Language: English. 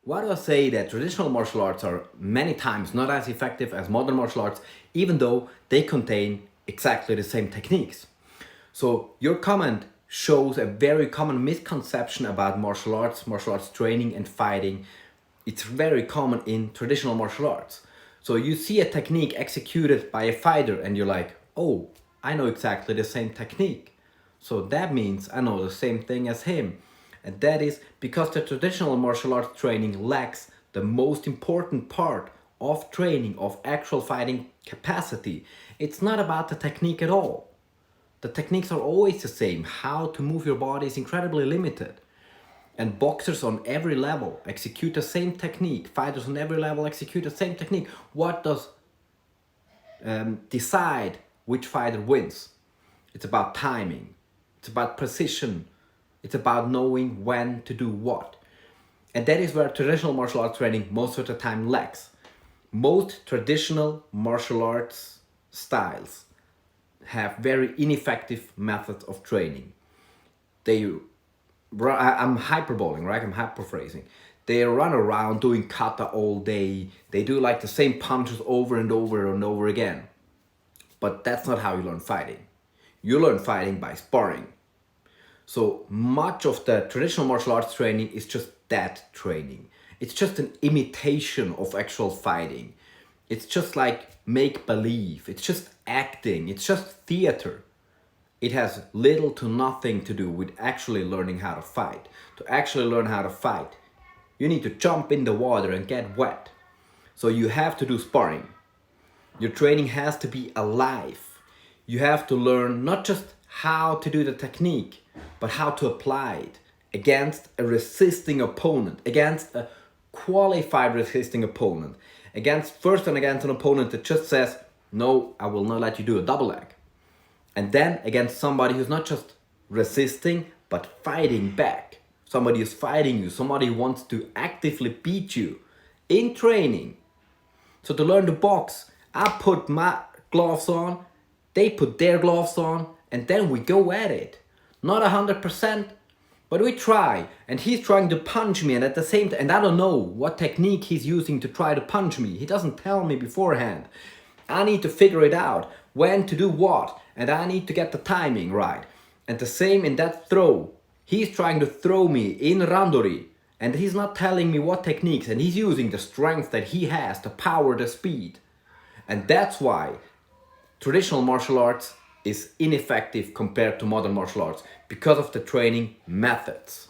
Why do I say that traditional martial arts are many times not as effective as modern martial arts, even though they contain exactly the same techniques? So your comment shows a very common misconception about martial arts training and fighting. It's very common in traditional martial arts. So you see a technique executed by a fighter and you're like, oh, I know exactly the same technique. So that means I know the same thing as him. And that is because the traditional martial arts training lacks the most important part of training, of actual fighting capacity. It's not about the technique at all. The techniques are always the same. How to move your body is incredibly limited. And boxers on every level execute the same technique. Fighters on every level execute the same technique. What does decide which fighter wins? It's about timing. It's about precision. It's about knowing when to do what. And that is where traditional martial arts training most of the time lacks. Most traditional martial arts styles have very ineffective methods of training. I'm hyperboling, right? I'm hyperphrasing. They run around doing kata all day. They do like the same punches over and over and over again. But that's not how you learn fighting. You learn fighting by sparring. So much of the traditional martial arts training is just that training. It's just an imitation of actual fighting. It's just like make-believe. It's just acting. It's just theater. It has little to nothing to do with actually learning how to fight. To actually learn how to fight, you need to jump in the water and get wet. So you have to do sparring. Your training has to be alive. You have to learn not just how to do the technique, but how to apply it against a resisting opponent, against a qualified resisting opponent, against an opponent that just says, no, I will not let you do a double leg. And then against somebody who's not just resisting, but fighting back. Somebody who's fighting you, somebody who wants to actively beat you in training. So to learn to box, I put my gloves on, they put their gloves on, and then we go at it. Not 100%, but we try. And he's trying to punch me, and at the same time, and I don't know what technique he's using to try to punch me. He doesn't tell me beforehand. I need to figure it out, when to do what, and I need to get the timing right. And the same in that throw. He's trying to throw me in randori, and he's not telling me what techniques, and he's using the strength that he has, the power, the speed. And that's why traditional martial arts is ineffective compared to modern martial arts, because of the training methods.